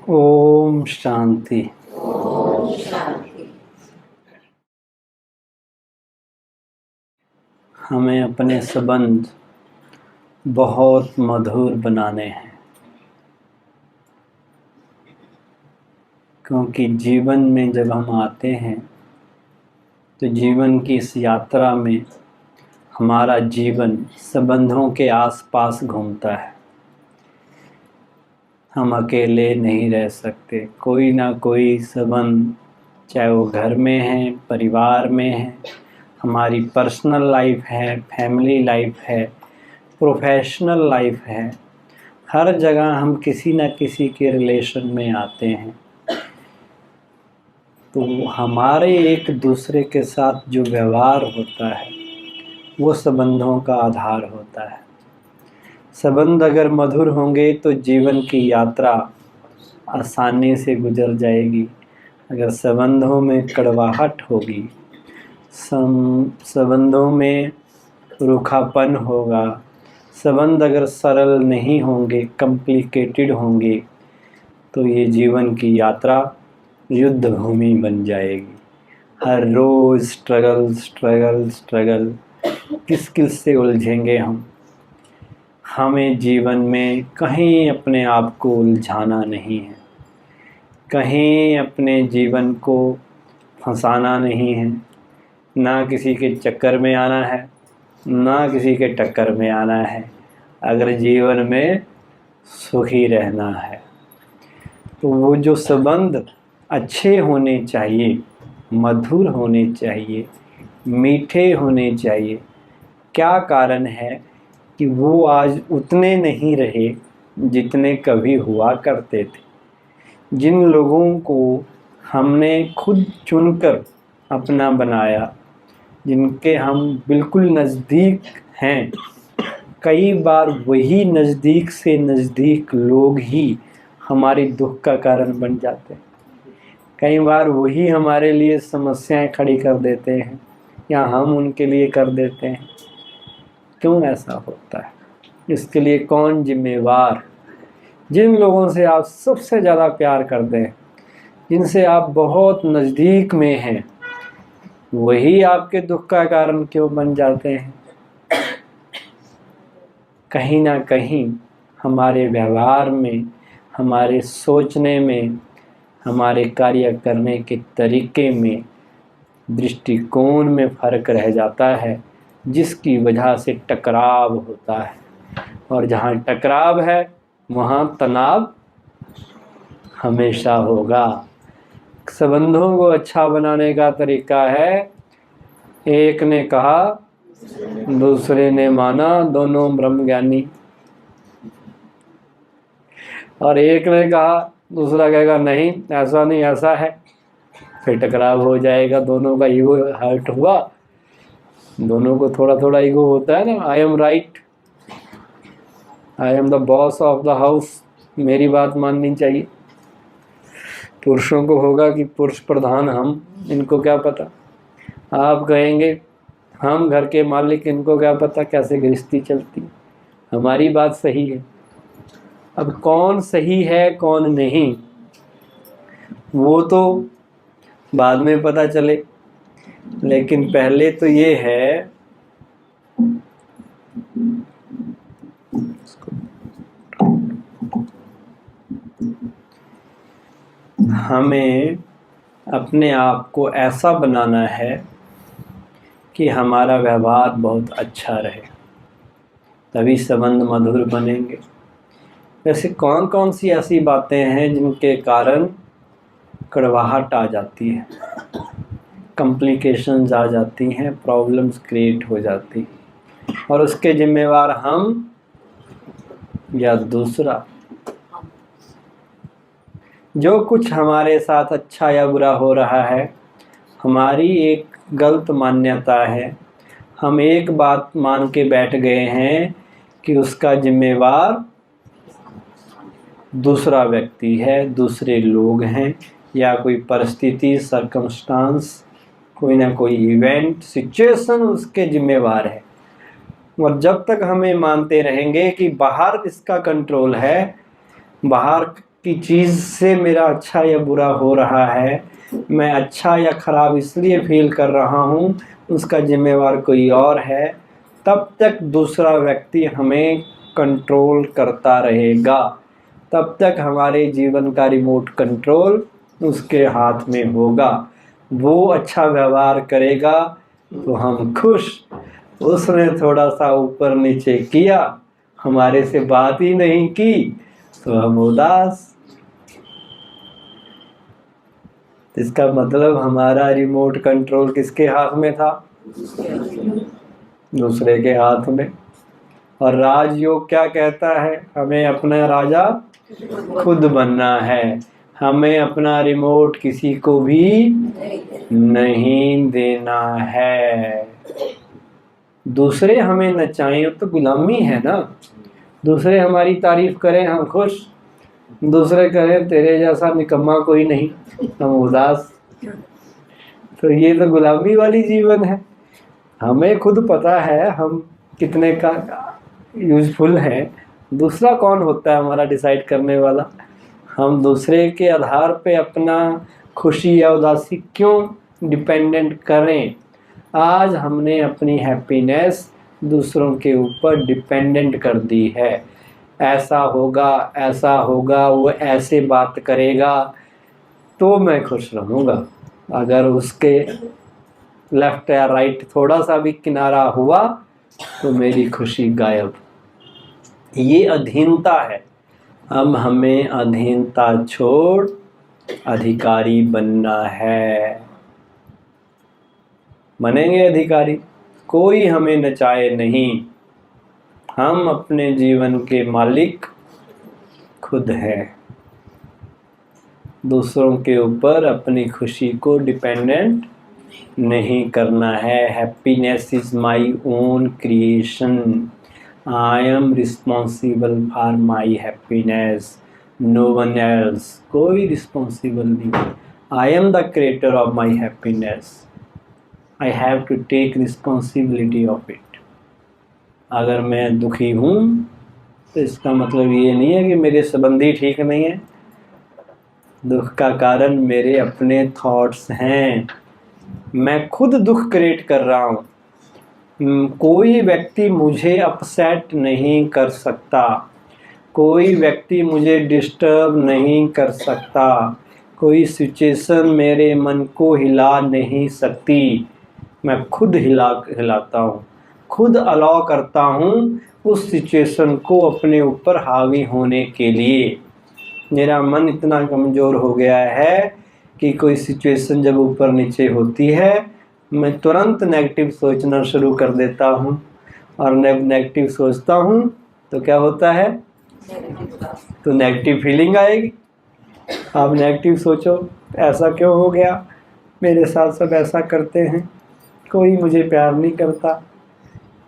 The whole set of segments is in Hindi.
ओम शांति। हमें अपने संबंध बहुत मधुर बनाने हैं, क्योंकि जीवन में जब हम आते हैं तो जीवन की इस यात्रा में हमारा जीवन संबंधों के आसपास घूमता है। हम अकेले नहीं रह सकते, कोई ना कोई संबंध, चाहे वो घर में है, परिवार में है, हमारी पर्सनल लाइफ है, फैमिली लाइफ है, प्रोफेशनल लाइफ है, हर जगह हम किसी न किसी के रिलेशन में आते हैं। तो हमारे एक दूसरे के साथ जो व्यवहार होता है वो संबंधों का आधार होता है। संबंध अगर मधुर होंगे तो जीवन की यात्रा आसानी से गुजर जाएगी। अगर संबंधों में कड़वाहट होगी, संबंधों में रूखापन होगा, संबंध अगर सरल नहीं होंगे, कॉम्प्लिकेटेड होंगे, तो ये जीवन की यात्रा युद्ध भूमि बन जाएगी। हर रोज़ स्ट्रगल किस से उलझेंगे हम। हमें जीवन में कहीं अपने आप को उलझाना नहीं है, कहीं अपने जीवन को फंसाना नहीं है, ना किसी के चक्कर में आना है, ना किसी के टक्कर में आना है। अगर जीवन में सुखी रहना है तो वो जो संबंध अच्छे होने चाहिए, मधुर होने चाहिए, मीठे होने चाहिए। क्या कारण है कि वो आज उतने नहीं रहे जितने कभी हुआ करते थे। जिन लोगों को हमने खुद चुनकर अपना बनाया, जिनके हम बिल्कुल नज़दीक हैं, कई बार वही नज़दीक से नज़दीक लोग ही हमारे दुख का कारण बन जाते हैं। कई बार वही हमारे लिए समस्याएं खड़ी कर देते हैं या हम उनके लिए कर देते हैं। क्यों ऐसा होता है? इसके लिए कौन जिम्मेवार? जिन लोगों से आप सबसे ज़्यादा प्यार करते हैं, जिनसे आप बहुत नज़दीक में हैं, वही आपके दुख का कारण क्यों बन जाते हैं? कहीं ना कहीं हमारे व्यवहार में, हमारे सोचने में, हमारे कार्य करने के तरीके में, दृष्टिकोण में फ़र्क रह जाता है, जिसकी वजह से टकराव होता है। और जहाँ टकराव है वहाँ तनाव हमेशा होगा। संबंधों को अच्छा बनाने का तरीका है, एक ने कहा दूसरे ने माना, दोनों ब्रह्म ज्ञानी। और एक ने कहा, दूसरा कहेगा नहीं ऐसा नहीं ऐसा है, फिर टकराव हो जाएगा। दोनों का ईगो हर्ट हुआ। दोनों को थोड़ा थोड़ा ईगो होता है ना, I am right, I am the boss of the house, मेरी बात माननी चाहिए। पुरुषों को होगा कि पुरुष प्रधान हम, इनको क्या पता। आप कहेंगे हम घर के मालिक, इनको क्या पता कैसे गृहस्थी चलती। हमारी बात सही है। अब कौन सही है कौन नहीं वो तो बाद में पता चले, लेकिन पहले तो ये है हमें अपने आप को ऐसा बनाना है कि हमारा व्यवहार बहुत अच्छा रहे, तभी संबंध मधुर बनेंगे। वैसे कौन कौन सी ऐसी बातें हैं जिनके कारण कड़वाहट आ जाती है, कॉम्प्लिकेशंस आ जाती हैं, प्रॉब्लम्स क्रिएट हो जाती हैं, और उसके जिम्मेवार हम या दूसरा? जो कुछ हमारे साथ अच्छा या बुरा हो रहा है, हमारी एक गलत मान्यता है। हम एक बात मान के बैठ गए हैं कि उसका जिम्मेवार दूसरा व्यक्ति है, दूसरे लोग हैं, या कोई परिस्थिति, सर्कमस्टांस, कोई ना कोई इवेंट, सिचुएशन उसके जिम्मेवार है। और जब तक हमें मानते रहेंगे कि बाहर इसका कंट्रोल है, बाहर कि चीज़ से मेरा अच्छा या बुरा हो रहा है, मैं अच्छा या ख़राब इसलिए फील कर रहा हूँ, उसका जिम्मेवार कोई और है, तब तक दूसरा व्यक्ति हमें कंट्रोल करता रहेगा। तब तक हमारे जीवन का रिमोट कंट्रोल उसके हाथ में होगा। वो अच्छा व्यवहार करेगा तो हम खुश, उसने थोड़ा सा ऊपर नीचे किया, हमारे से बात ही नहीं की, तो हम उदास। इसका मतलब हमारा रिमोट कंट्रोल किसके हाथ में था? दूसरे के हाथ में। और राजयोग क्या कहता है? हमें अपना राजा खुद बनना है, हमें अपना रिमोट किसी को भी नहीं देना है। दूसरे हमें नचाएं तो गुलामी है ना। दूसरे हमारी तारीफ करें हम खुश, दूसरे कहें तेरे जैसा निकम्मा कोई नहीं, हम उदास। तो ये तो गुलामी वाली जीवन है। हमें खुद पता है हम कितने का यूजफुल है, दूसरा कौन होता है हमारा डिसाइड करने वाला? हम दूसरे के आधार पे अपना खुशी या उदासी क्यों डिपेंडेंट करें? आज हमने अपनी हैप्पीनेस दूसरों के ऊपर डिपेंडेंट कर दी है। ऐसा होगा, वो ऐसे बात करेगा तो मैं खुश रहूँगा। अगर उसके लेफ्ट या राइट थोड़ा सा भी किनारा हुआ तो मेरी खुशी गायब। ये अधीनता है। अब हमें अधीनता छोड़ अधिकारी बनना है। बनेंगे अधिकारी, कोई हमें नचाए नहीं, हम अपने जीवन के मालिक खुद हैं। दूसरों के ऊपर अपनी खुशी को डिपेंडेंट नहीं करना है। Happiness is my own creation, I am responsible for my happiness, no one else. कोई रिस्पॉन्सिबल नहीं, I am the creator of my happiness, I have to take responsibility of it. अगर मैं दुखी हूँ तो इसका मतलब ये नहीं है कि मेरे संबंधी ठीक नहीं है। दुख का कारण मेरे अपने थॉट्स हैं, मैं खुद दुख क्रिएट कर रहा हूँ। कोई व्यक्ति मुझे अपसेट नहीं कर सकता, कोई व्यक्ति मुझे डिस्टर्ब नहीं कर सकता, कोई सिचुएशन मेरे मन को हिला नहीं सकती। मैं खुद हिलाता हूँ, खुद अलाउ करता हूँ उस सिचुएशन को अपने ऊपर हावी होने के लिए। मेरा मन इतना कमज़ोर हो गया है कि कोई सिचुएशन जब ऊपर नीचे होती है मैं तुरंत नेगेटिव सोचना शुरू कर देता हूँ, और नेगेटिव सोचता हूँ तो क्या होता है? तो नेगेटिव फीलिंग आएगी। आप नेगेटिव सोचो, ऐसा क्यों हो गया, मेरे साथ सब ऐसा करते हैं, कोई मुझे प्यार नहीं करता,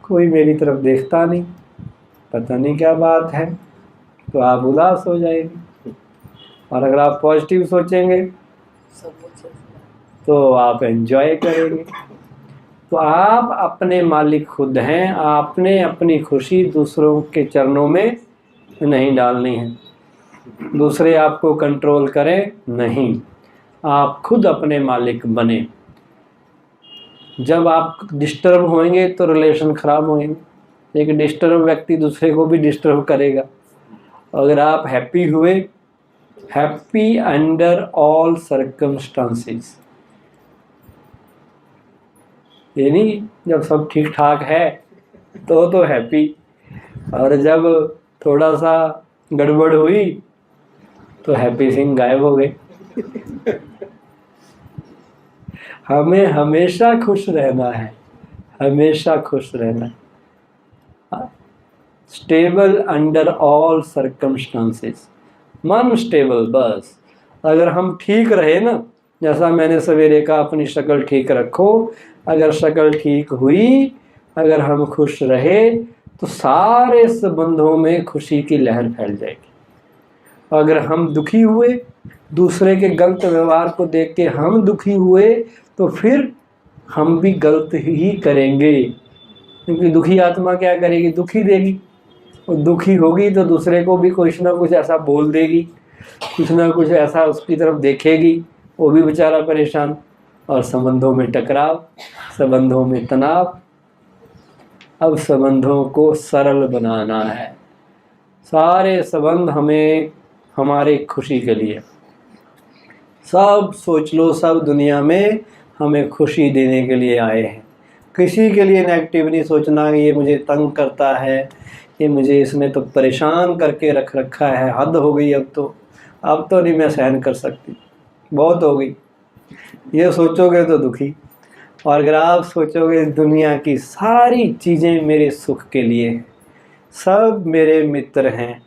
कोई मेरी तरफ देखता नहीं, पता नहीं क्या बात है, तो आप उदास हो जाएंगे। और अगर आप पॉजिटिव सोचेंगे तो आप एंजॉय करेंगे। तो आप अपने मालिक खुद हैं, आपने अपनी खुशी दूसरों के चरणों में नहीं डालनी है। दूसरे आपको कंट्रोल करें नहीं, आप खुद अपने मालिक बने। जब आप डिस्टर्ब होंगे तो रिलेशन खराब होंगे। एक डिस्टर्ब व्यक्ति दूसरे को भी डिस्टर्ब करेगा। अगर आप हैप्पी हुए, हैप्पी अंडर ऑल सर्कमस्टांसेस, ये नहीं जब सब ठीक ठाक है तो हैप्पी, और जब थोड़ा सा गड़बड़ हुई तो हैप्पी सिंह गायब हो गए। हमें हमेशा खुश रहना है, हमेशा खुश रहना है। स्टेबल अंडर ऑल सर्कमस्टांसेस, मन स्टेबल बस। अगर हम ठीक रहे ना, जैसा मैंने सवेरे कहा, अपनी शक्ल ठीक रखो। अगर शक्ल ठीक हुई, अगर हम खुश रहे तो सारे संबंधों में खुशी की लहर फैल जाएगी। अगर हम दुखी हुए, दूसरे के गलत व्यवहार को देख के हम दुखी हुए, तो फिर हम भी गलत ही करेंगे, क्योंकि दुखी आत्मा क्या करेगी? दुखी देगी। और दुखी होगी तो दूसरे को भी कुछ ना कुछ ऐसा बोल देगी कुछ ना कुछ ऐसा उसकी तरफ देखेगी, वो भी बेचारा परेशान। और संबंधों में टकराव, संबंधों में तनाव। अब संबंधों को सरल बनाना है। सारे संबंध हमें हमारे खुशी के लिए, सब सोच लो, सब दुनिया में हमें खुशी देने के लिए आए हैं। किसी के लिए नेगेटिव नहीं सोचना, ये मुझे तंग करता है, ये मुझे इसने तो परेशान करके रख रखा है, हद हो गई, अब तो नहीं मैं सहन कर सकती, बहुत हो गई। ये सोचोगे तो दुखी। और अगर आप सोचोगे दुनिया की सारी चीज़ें मेरे सुख के लिए हैं, सब मेरे मित्र हैं,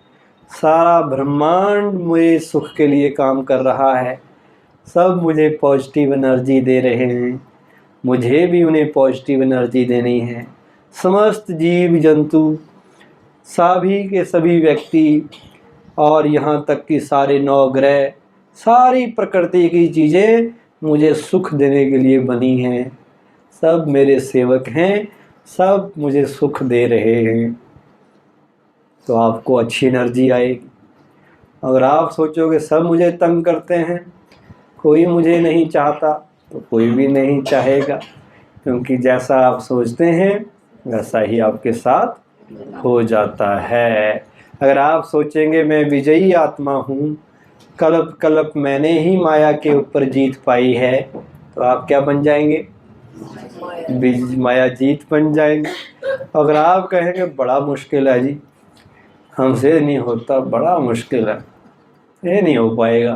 सारा ब्रह्मांड मेरे सुख के लिए काम कर रहा है, सब मुझे पॉजिटिव एनर्जी दे रहे हैं, मुझे भी उन्हें पॉजिटिव एनर्जी देनी है। समस्त जीव जंतु, सभी के सभी व्यक्ति, और यहाँ तक कि सारे नवग्रह, सारी प्रकृति की चीज़ें मुझे सुख देने के लिए बनी हैं, सब मेरे सेवक हैं, सब मुझे सुख दे रहे हैं। तो आपको अच्छी एनर्जी आएगी। अगर आप सोचोगे सब मुझे तंग करते हैं, कोई मुझे नहीं चाहता, तो कोई भी नहीं चाहेगा, क्योंकि जैसा आप सोचते हैं वैसा ही आपके साथ हो जाता है। अगर आप सोचेंगे मैं विजयी आत्मा हूँ, कल्प कल्प मैंने ही माया के ऊपर जीत पाई है, तो आप क्या बन जाएंगे? माया जीत बन जाएंगे। अगर आप कहेंगे बड़ा मुश्किल है जी, हमसे नहीं होता, बड़ा मुश्किल है, ये नहीं हो पाएगा,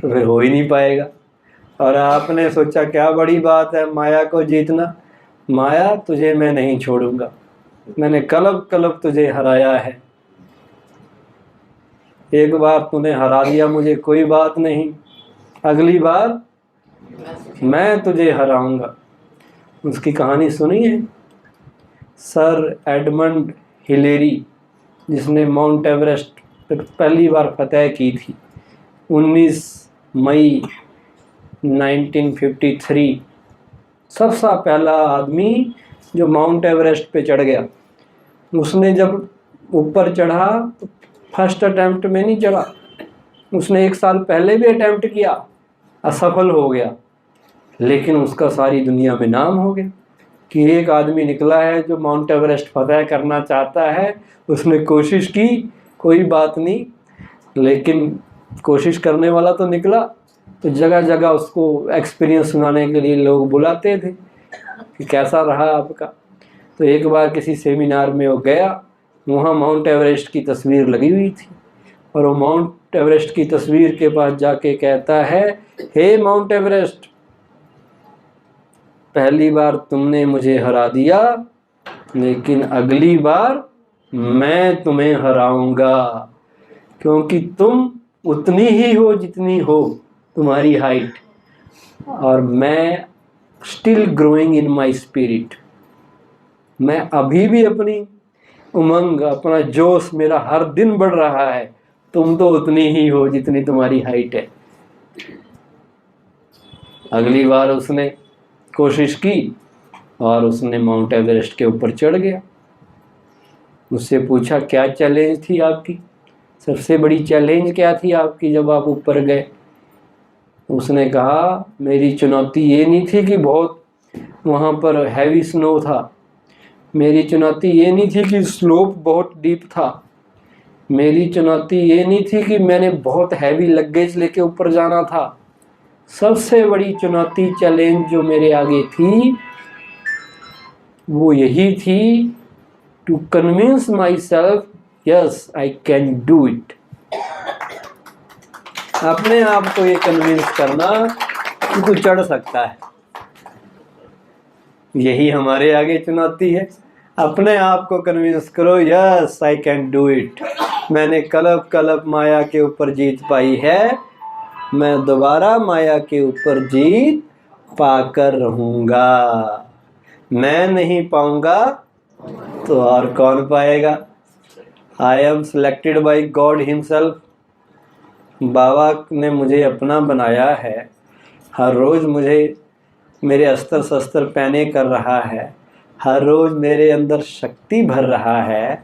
तो फिर हो ही नहीं पाएगा। और आपने सोचा क्या बड़ी बात है माया को जीतना, माया तुझे मैं नहीं छोड़ूंगा, मैंने कल्प कल्प तुझे हराया है, एक बार तूने हरा दिया मुझे कोई बात नहीं, अगली बार मैं तुझे हराऊंगा। उसकी कहानी सुनी है? सर एडमंड हिलेरी, जिसने माउंट एवरेस्ट पे पहली बार फतह की थी 19 मई 1953, सबसे पहला आदमी जो माउंट एवरेस्ट पे चढ़ गया। उसने जब ऊपर चढ़ा तो फर्स्ट अटेम्प्ट में नहीं चढ़ा, उसने 1 साल पहले भी अटेम्प्ट किया, असफल हो गया, लेकिन उसका सारी दुनिया में नाम हो गया कि एक आदमी निकला है जो माउंट एवरेस्ट फतह करना चाहता है। उसने कोशिश की, कोई बात नहीं, लेकिन कोशिश करने वाला तो निकला। तो जगह जगह उसको एक्सपीरियंस सुनाने के लिए लोग बुलाते थे कि कैसा रहा आपका। तो एक बार किसी सेमिनार में वो गया, वहाँ माउंट एवरेस्ट की तस्वीर लगी हुई थी, और वो माउंट एवरेस्ट की तस्वीर के पास जाके कहता है, हे माउंट एवरेस्ट, पहली बार तुमने मुझे हरा दिया, लेकिन अगली बार मैं तुम्हें हराऊंगा, क्योंकि तुम उतनी ही हो जितनी हो तुम्हारी हाइट, और मैं still growing in my spirit, मैं अभी भी अपनी उमंग, अपना जोश मेरा हर दिन बढ़ रहा है, तुम तो उतनी ही हो जितनी तुम्हारी हाइट है। अगली बार उसने कोशिश की और उसने माउंट एवरेस्ट के ऊपर चढ़ गया। उससे पूछा क्या चैलेंज थी आपकी, सबसे बड़ी चैलेंज क्या थी आपकी जब आप ऊपर गए? उसने कहा मेरी चुनौती ये नहीं थी कि बहुत वहाँ पर हैवी स्नो था, मेरी चुनौती ये नहीं थी कि स्लोप बहुत डीप था, मेरी चुनौती ये नहीं थी कि मैंने बहुत हैवी लगेज लेके ऊपर जाना था। सबसे बड़ी चुनौती, चैलेंज जो मेरे आगे थी वो यही थी, to convince my self yes I can do it. अपने आप को ये कन्विंस करना कि तू चढ़ सकता है, यही हमारे आगे चुनौती है। अपने आप को कन्विंस करो, yes I can do it, मैंने कल्प कल्प माया के ऊपर जीत पाई है, मैं दोबारा माया के ऊपर जीत पाकर रहूँगा। मैं नहीं पाऊँगा तो और कौन पाएगा? I am selected by God himself. बाबा ने मुझे अपना बनाया है, हर रोज़ मुझे मेरे अस्त्र शस्त्र पहने कर रहा है, हर रोज़ मेरे अंदर शक्ति भर रहा है,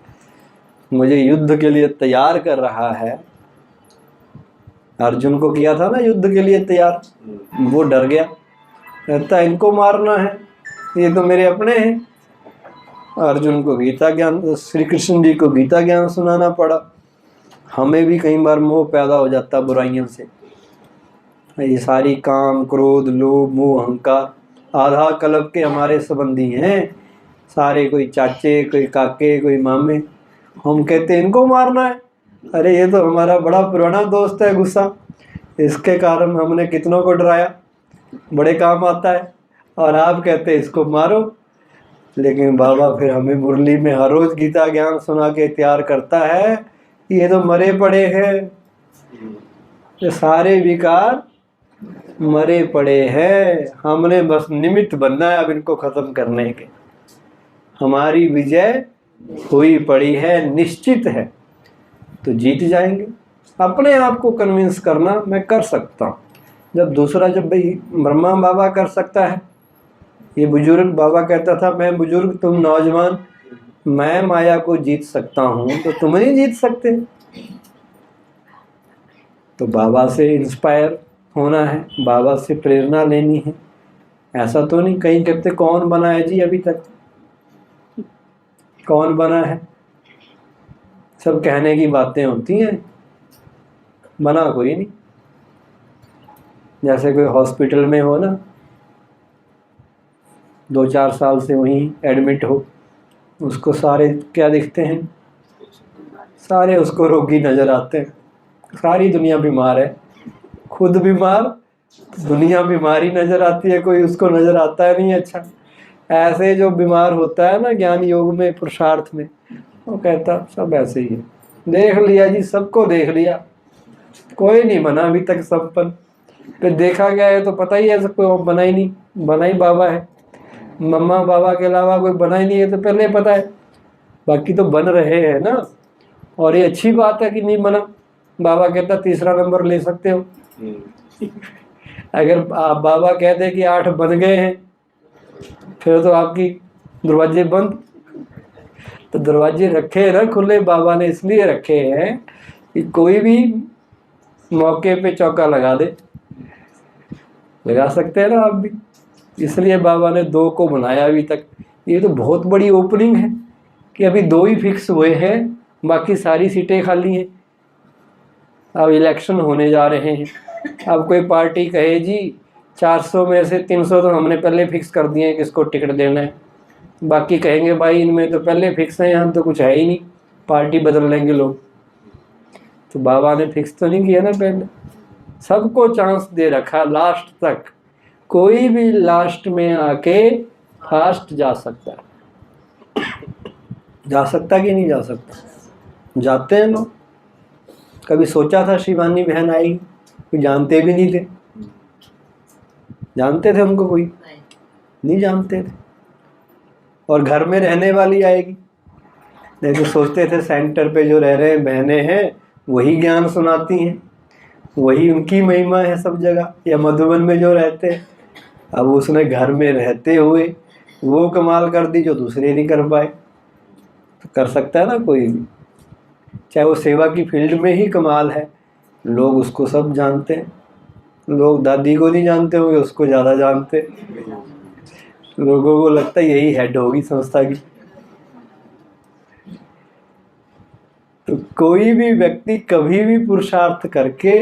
मुझे युद्ध के लिए तैयार कर रहा है। अर्जुन को किया था ना युद्ध के लिए तैयार, वो डर गया, कहता इनको मारना है, ये तो मेरे अपने हैं। अर्जुन को गीता ज्ञान, श्री कृष्ण जी को गीता ज्ञान सुनाना पड़ा। हमें भी कई बार मोह पैदा हो जाता बुराइयों से। ये सारी काम, क्रोध, लोभ, मोह, अहंकार आधा कल्प के हमारे संबंधी हैं सारे, कोई चाचे, कोई काके, कोई मामे। हम कहते हैं इनको मारना है, अरे ये तो हमारा बड़ा पुराना दोस्त है गुस्सा, इसके कारण हमने कितनों को डराया, बड़े काम आता है, और आप कहते हैं इसको मारो। लेकिन बाबा फिर हमें मुरली में हर रोज गीता ज्ञान सुना के तैयार करता है, ये तो मरे पड़े हैं, ये सारे विकार मरे पड़े हैं, हमने बस निमित्त बनना है अब इनको खत्म करने के। हमारी विजय हुई पड़ी है, निश्चित है, तो जीत जाएंगे। अपने आप को कन्विंस करना मैं कर सकता हूँ, जब भाई ब्रह्मा बाबा कर सकता है, ये बुजुर्ग बाबा कहता था मैं बुजुर्ग तुम नौजवान, मैं माया को जीत सकता हूँ, तो तुम नहीं जीत सकते। तो बाबा से इंस्पायर होना है, बाबा से प्रेरणा लेनी है। ऐसा तो नहीं, कहीं कहते कौन बना है जी अभी तक, कौन बना है, सब कहने की बातें होती हैं, बना कोई नहीं। जैसे कोई हॉस्पिटल में हो ना, 2-4 साल से वहीं एडमिट हो, उसको सारे क्या दिखते हैं, सारे उसको रोगी नज़र आते हैं। सारी दुनिया बीमार है, खुद बीमार, दुनिया बीमारी नज़र आती है, कोई उसको नज़र आता है नहीं। अच्छा, ऐसे जो बीमार होता है ना ज्ञान योग में, पुरुषार्थ में, वो कहता सब ऐसे ही है, देख लिया जी, सबको देख लिया, कोई नहीं बना अभी तक संपन्न। फिर देखा गया है तो पता ही है सबको, बना ही नहीं, बना ही बाबा है, मम्मा बाबा के अलावा कोई बना ही नहीं है, तो पहले पता है, बाकी तो बन रहे हैं ना। और ये अच्छी बात है कि नहीं बना, बाबा कहता तीसरा नंबर ले सकते हो। अगर आप बाबा कहते कि 8 बन गए हैं, फिर तो आपकी दरवाजे बंद। तो दरवाजे रखे हैं ना खुले, बाबा ने इसलिए रखे हैं कि कोई भी मौके पे चौका लगा दे, लगा सकते हैं ना आप भी, इसलिए बाबा ने 2 को बनाया अभी तक। ये तो बहुत बड़ी ओपनिंग है कि अभी 2 ही फिक्स हुए हैं, बाकी सारी सीटें खाली हैं। अब इलेक्शन होने जा रहे हैं, अब कोई पार्टी कहे जी 400 में से 300 तो हमने पहले फिक्स कर दिए हैं किसको टिकट देना है, बाकी कहेंगे भाई इनमें तो पहले फिक्स है, यहाँ तो कुछ है ही नहीं, पार्टी बदल लेंगे लोग। तो बाबा ने फिक्स तो नहीं किया ना, पहले सबको चांस दे रखा लास्ट तक, कोई भी लास्ट में आके फास्ट जा सकता है। जा सकता कि नहीं जा सकता, जाते हैं लोग। कभी सोचा था शिवानी बहन आएगी, कोई जानते भी नहीं थे, जानते थे उनको, कोई नहीं जानते थे। और घर में रहने वाली आएगी, देखो सोचते थे सेंटर पे जो रह रहे हैं बहनें हैं वही ज्ञान सुनाती हैं, वही उनकी महिमा है सब जगह, या मधुबन में जो रहते हैं। अब उसने घर में रहते हुए वो कमाल कर दी जो दूसरे नहीं कर पाए। तो कर सकता है ना कोई भी, चाहे वो सेवा की फील्ड में ही कमाल है, लोग उसको सब जानते हैं। लोग दादी को नहीं जानते होंगे, उसको ज़्यादा जानते, लोगों को लगता है यही हेड होगी संस्था की। तो कोई भी व्यक्ति कभी भी पुरुषार्थ करके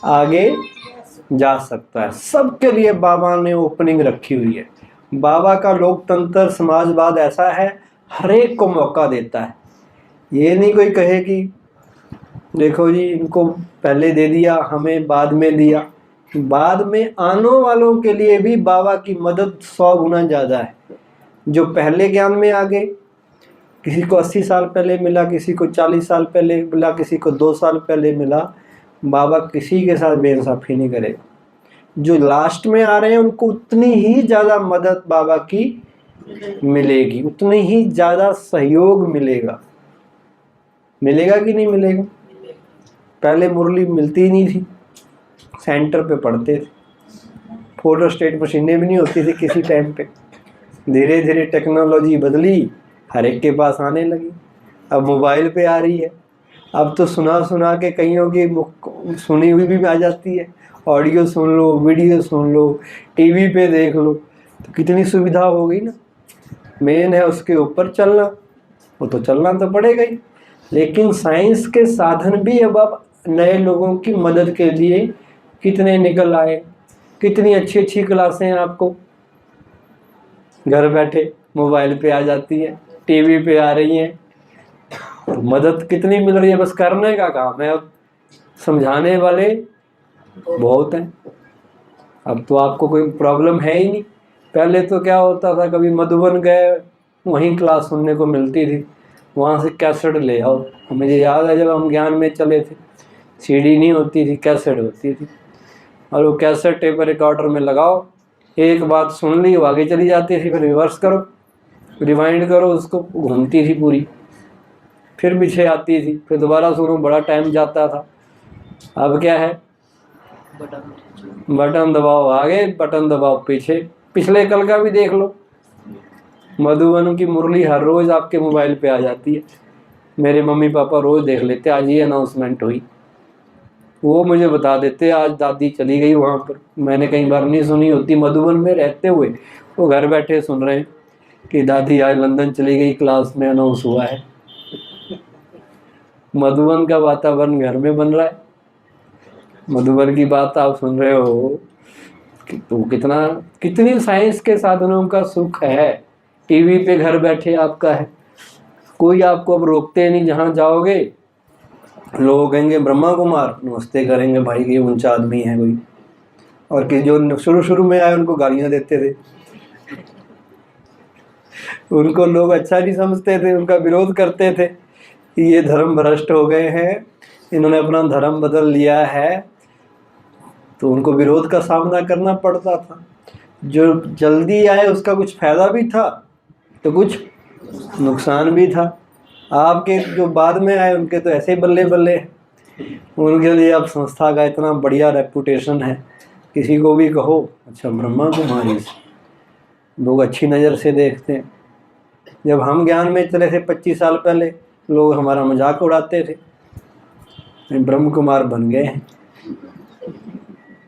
आगे जा सकता है, सबके लिए बाबा ने ओपनिंग रखी हुई है। बाबा का लोकतंत्र समाजवाद ऐसा है, हर एक को मौका देता है। ये नहीं कोई कहे कि देखो जी इनको पहले दे दिया, हमें बाद में दिया। बाद में आने वालों के लिए भी बाबा की मदद 100 गुना ज़्यादा है। जो पहले ज्ञान में आ गए, किसी को 80 साल पहले मिला, किसी को 40 साल पहले मिला, किसी को 2 साल पहले मिला, बाबा किसी के साथ बेइंसाफी नहीं करेगा। जो लास्ट में आ रहे हैं उनको उतनी ही ज़्यादा मदद बाबा की मिलेगी, उतनी ही ज़्यादा सहयोग मिलेगा। मिलेगा कि नहीं मिलेगा? पहले मुरली मिलती ही नहीं थी, सेंटर पे पढ़ते थे, फोटो स्टेट मशीनें भी नहीं होती थी किसी टाइम पे। धीरे धीरे टेक्नोलॉजी बदली, हर एक के पास आने लगी, अब मोबाइल पे आ रही है, अब तो सुना सुना के कईयों की सुनी हुई भी आ जाती है, ऑडियो सुन लो, वीडियो सुन लो, टीवी पे देख लो, तो कितनी सुविधा हो गई ना। मेन है उसके ऊपर चलना, वो तो चलना तो पड़ेगा ही। लेकिन साइंस के साधन भी अब नए लोगों की मदद के लिए कितने निकल आए। कितनी अच्छी अच्छी क्लासें आपको घर बैठे मोबाइल पे आ जाती है, टीवी पे आ रही हैं। तो मदद कितनी मिल रही है, बस करने का काम है। अब समझाने वाले बहुत हैं। अब तो आपको कोई प्रॉब्लम है ही नहीं। पहले तो क्या होता था, कभी मधुबन गए, वहीं क्लास सुनने को मिलती थी, वहाँ से कैसेट ले आओ। मुझे याद है जब हम ज्ञान में चले थे, सीडी नहीं होती थी, कैसेट होती थी, और वो कैसेट टेप रिकॉर्डर में लगाओ, एक बात सुन ली वो आगे चली जाती थी, फिर रिवर्स करो, रिवाइंड करो, उसको घूमती थी पूरी, फिर पीछे आती थी, फिर दोबारा सुनो, बड़ा टाइम जाता था। अब क्या है, बटन दबाओ आगे, बटन दबाओ पीछे। पिछले कल का भी देख लो, मधुबन की मुरली हर रोज आपके मोबाइल पे आ जाती है। मेरे मम्मी पापा रोज देख लेते, आज ये अनाउंसमेंट हुई, वो मुझे बता देते आज दादी चली गई वहाँ पर। मैंने कई बार नहीं सुनी होती, मधुबन में रहते हुए वो घर बैठे सुन रहे हैं कि दादी आज लंदन चली गई, क्लास में अनाउंस हुआ है। मधुबन का वातावरण घर में बन रहा है, मधुबन की बात आप सुन रहे हो। तो कितनी साइंस के साधनों का सुख है, टीवी पे घर बैठे आपका है। कोई आपको अब रोकते नहीं, जहाँ जाओगे लोग कहेंगे ब्रह्मा कुमार, नमस्ते करेंगे, भाई ये ऊंचा आदमी है कोई। और कि जो शुरू शुरू में आए उनको गालियां देते थे, उनको लोग अच्छा नहीं समझते थे, उनका विरोध करते थे कि ये धर्म भ्रष्ट हो गए हैं, इन्होंने अपना धर्म बदल लिया है। तो उनको विरोध का सामना करना पड़ता था। जो जल्दी आए उसका कुछ फायदा भी था तो कुछ नुकसान भी था। आपके जो बाद में आए उनके तो ऐसे ही बल्ले बल्ले, उनके लिए अब संस्था का इतना बढ़िया रेपुटेशन है, किसी को भी कहो अच्छा ब्रह्मा कुमारी, लोग अच्छी नज़र से देखते हैं। जब हम ज्ञान में चले थे 25 साल पहले, लोग हमारा मजाक उड़ाते थे, ब्रह्म कुमार बन गए हैं।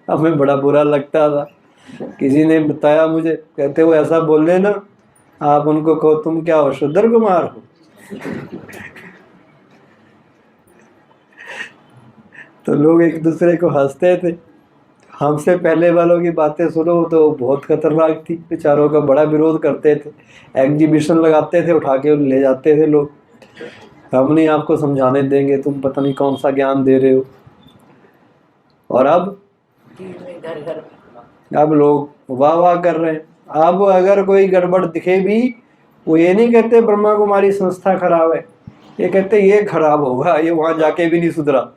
हमें बड़ा बुरा लगता था। किसी ने बताया मुझे, कहते हो ऐसा बोल ना, आप उनको कहो तुम क्या हो, शुद्र कुमार हो। तो लोग एक दूसरे को हंसते थे। हमसे पहले वालों की बातें सुनो तो बहुत खतरनाक थी, बेचारों का बड़ा विरोध करते थे, एग्जीबिशन लगाते थे, उठा के ले जाते थे लोग, हम नहीं आपको समझाने देंगे, तुम पता नहीं कौन सा ज्ञान दे रहे हो। और अब लोग वाह वाह कर रहे हैं। अब अगर कोई गड़बड़ दिखे भी, वो ये नहीं कहते ब्रह्मा कुमारी संस्था खराब है, ये कहते ये खराब होगा, ये वहां जाके भी नहीं सुधरा।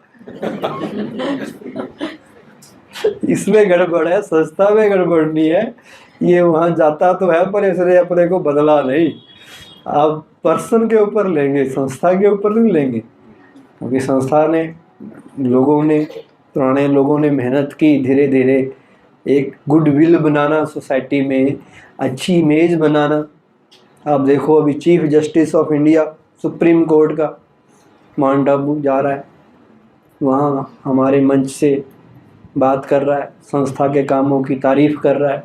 इसमें गड़बड़ है, संस्था में गड़बड़ नहीं है, ये वहां जाता तो है पर इसने अपने को बदला नहीं। आप पर्सन के ऊपर लेंगे, संस्था के ऊपर नहीं लेंगे, क्योंकि संस्था ने, लोगों ने, पुराने लोगों ने मेहनत की, धीरे धीरे एक गुडविल बनाना, सोसाइटी में अच्छी इमेज बनाना। आप देखो अभी chief justice of India supreme court का माउंट आबू जा रहा है, वहाँ हमारे मंच से बात कर रहा है, संस्था के कामों की तारीफ कर रहा है।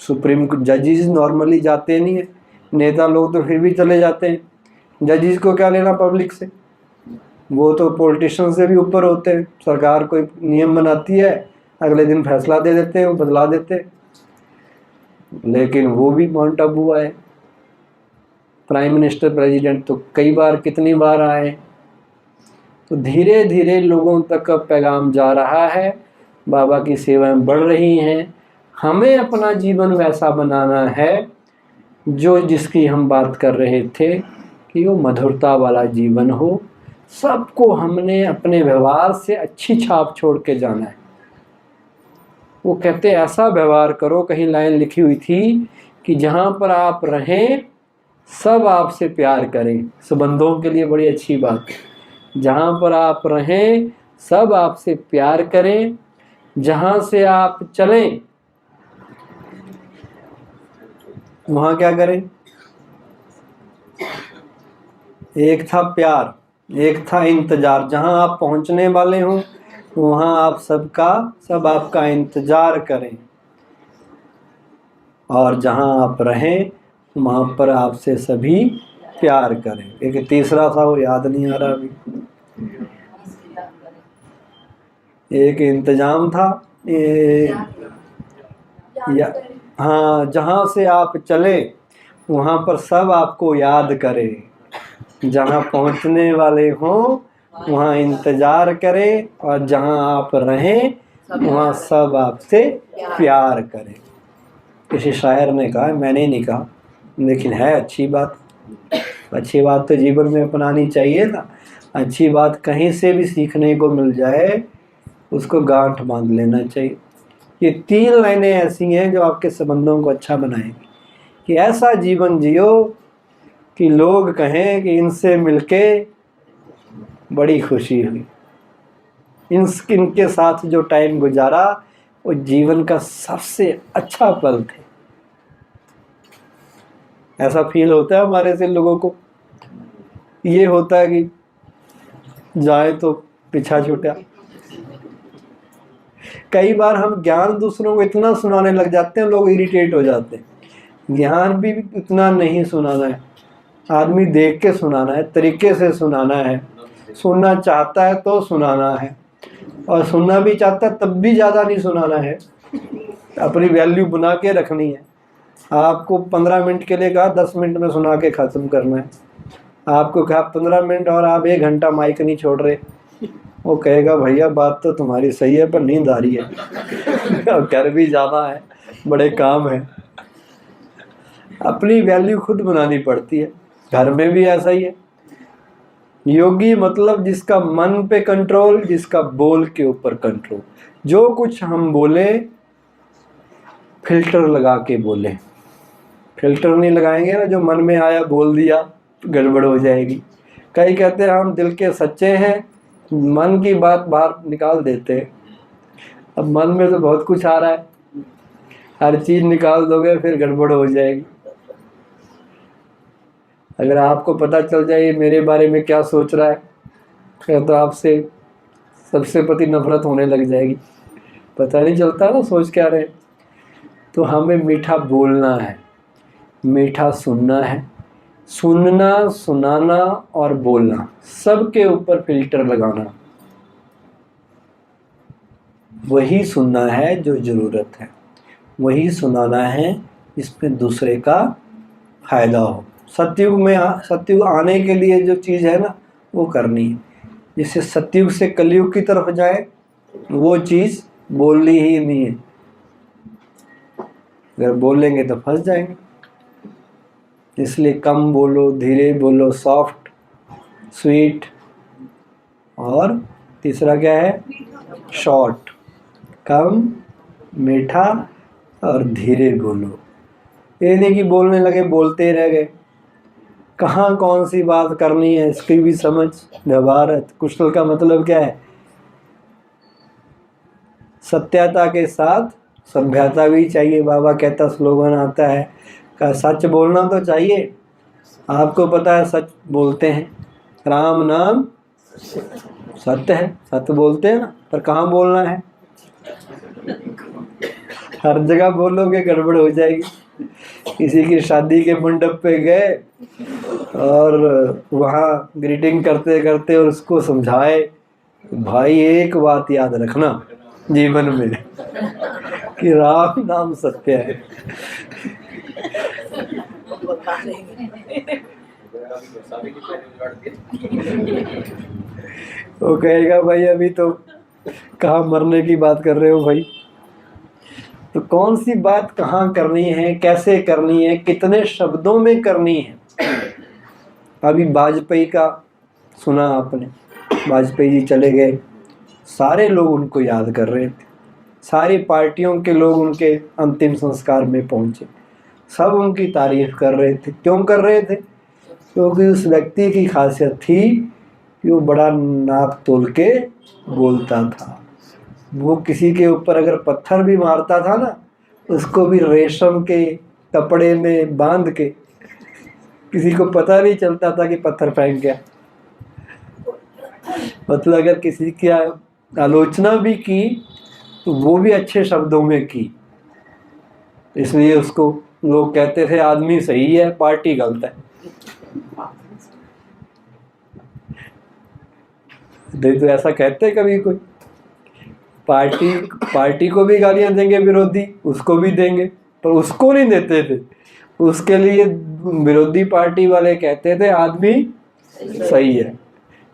सुप्रीम जजेस नॉर्मली जाते नहीं है, नेता लोग तो फिर भी चले जाते हैं, जजेस को क्या लेना पब्लिक से, वो तो पॉलिटिशियन से भी ऊपर होते हैं। सरकार कोई नियम बनाती है, अगले दिन फैसला दे देते हैं, वो बदला देते हैं। लेकिन वो भी माउंट आबू आए, प्राइम मिनिस्टर प्रेसिडेंट तो कई बार, कितनी बार आए। तो धीरे धीरे लोगों तक का पैगाम जा रहा है, बाबा की सेवाएं बढ़ रही हैं। हमें अपना जीवन वैसा बनाना है जो, जिसकी हम बात कर रहे थे कि वो मधुरता वाला जीवन हो। सबको हमने अपने व्यवहार से अच्छी छाप छोड़ के जाना है। वो कहते ऐसा व्यवहार करो, कहीं लाइन लिखी हुई थी कि जहाँ पर आप रहें सब आपसे प्यार करें। संबंधों के लिए बड़ी अच्छी बात है, जहाँ पर आप रहें सब आपसे प्यार करें, जहाँ से आप चलें वहाँ क्या करें। एक था प्यार, एक था इंतजार, जहाँ आप पहुँचने वाले हों वहाँ आप सब आपका इंतजार करें, और जहाँ आप रहें वहाँ पर आपसे सभी प्यार करें। एक तीसरा था, वो याद नहीं आ रहा अभी। एक इंतजाम था हाँ, जहाँ से आप चले वहाँ पर सब आपको याद करें। जहाँ पहुँचने वाले हों वहाँ इंतजार करें, और जहाँ आप रहें वहाँ सब आपसे प्यार करें। किसी शायर ने कहा, मैंने नहीं कहा, लेकिन है अच्छी बात। अच्छी बात तो जीवन में अपनानी चाहिए ना। अच्छी बात कहीं से भी सीखने को मिल जाए उसको गांठ बांध लेना चाहिए। ये 3 लाइनें ऐसी हैं जो आपके संबंधों को अच्छा बनाएंगी, कि ऐसा जीवन जियो कि लोग कहें कि इनसे मिलके बड़ी खुशी हुई, इनके साथ जो टाइम गुजारा वो जीवन का सबसे अच्छा पल थे। ऐसा फील होता है हमारे से लोगों को। ये होता है कि जाए तो पीछा छूटा। कई बार हम ज्ञान दूसरों को इतना सुनाने लग जाते हैं, लोग इरिटेट हो जाते हैं। ज्ञान भी इतना नहीं सुनाना है, आदमी देख के सुनाना है, तरीके से सुनाना है। सुनना चाहता है तो सुनाना है, और सुनना भी चाहता है तब भी ज़्यादा नहीं सुनाना है। अपनी वैल्यू बना के रखनी है। आपको 15 मिनट के लिए कहा, 10 मिनट में सुना के ख़त्म करना है। आपको कहा 15 मिनट और आप 1 घंटा माइक नहीं छोड़ रहे, वो कहेगा भैया बात तो तुम्हारी सही है पर नींद आ रही है घर भी जाना है, बड़े काम है। अपनी वैल्यू खुद बनानी पड़ती है। घर में भी ऐसा ही है। योगी मतलब जिसका मन पे कंट्रोल, जिसका बोल के ऊपर कंट्रोल। जो कुछ हम बोले फिल्टर लगा के बोले। फिल्टर नहीं लगाएंगे ना, जो मन में आया बोल दिया, गड़बड़ हो जाएगी। कई कहते हैं हम दिल के सच्चे हैं, मन की बात बाहर निकाल देते हैं। अब मन में तो बहुत कुछ आ रहा है, हर चीज़ निकाल दोगे फिर गड़बड़ हो जाएगी। अगर आपको पता चल जाए मेरे बारे में क्या सोच रहा है, फिर तो आपसे सबसे प्रति नफरत होने लग जाएगी। पता नहीं चलता ना सोच क्या रहे। तो हमें मीठा बोलना है, मीठा सुनना है। सुनना, सुनाना और बोलना, सबके ऊपर फिल्टर लगाना। वही सुनना है जो ज़रूरत है, वही सुनाना है जिसमें दूसरे का फायदा हो। सतयुग में सतयुग आने के लिए जो चीज़ है ना वो करनी है। जिससे सतयुग से कलयुग की तरफ जाए वो चीज़ बोलनी ही नहीं है। अगर बोलेंगे तो फंस जाएंगे। इसलिए कम बोलो, धीरे बोलो, सॉफ्ट, स्वीट, और तीसरा क्या है, शॉर्ट। कम, मीठा और धीरे बोलो। ये नहीं कि बोलने लगे बोलते रह गए। कहाँ कौन सी बात करनी है इसकी भी समझ। व्यवहार कुशल का मतलब क्या है, सत्यता के साथ सभ्यता भी चाहिए। बाबा कहता, स्लोगन आता है का सच बोलना तो चाहिए। आपको पता है सच बोलते हैं, राम नाम सत्य है, सत्य बोलते हैं ना, पर कहाँ बोलना है। हर जगह बोलोगे गड़बड़ हो जाएगी। किसी की शादी के मंडप पे गए और वहाँ ग्रीटिंग करते करते और उसको समझाए, भाई एक बात याद रखना जीवन में कि राम नाम सत्य है। वो कहेगा भाई अभी तो कहाँ मरने की बात कर रहे हो भाई। तो कौन सी बात कहाँ करनी है, कैसे करनी है, कितने शब्दों में करनी है। अभी वाजपेयी का सुना आपने, वाजपेयी जी चले गए, सारे लोग उनको याद कर रहे थे, सारी पार्टियों के लोग उनके अंतिम संस्कार में पहुंचे, सब उनकी तारीफ कर रहे थे। क्यों कर रहे थे? क्योंकि उस व्यक्ति की खासियत थी कि वो बड़ा नाप तोल के बोलता था। वो किसी के ऊपर अगर पत्थर भी मारता था ना, उसको भी रेशम के कपड़े में बांध के, किसी को पता नहीं चलता था कि पत्थर फेंक गया। मतलब अगर किसी की आलोचना भी की तो वो भी अच्छे शब्दों में की, इसलिए उसको लोग कहते थे आदमी सही है पार्टी गलत है। नहीं तो ऐसा कहते कभी कोई, पार्टी को भी गालियां देंगे विरोधी, उसको भी देंगे, पर उसको नहीं देते थे। उसके लिए विरोधी पार्टी वाले कहते थे आदमी सही है।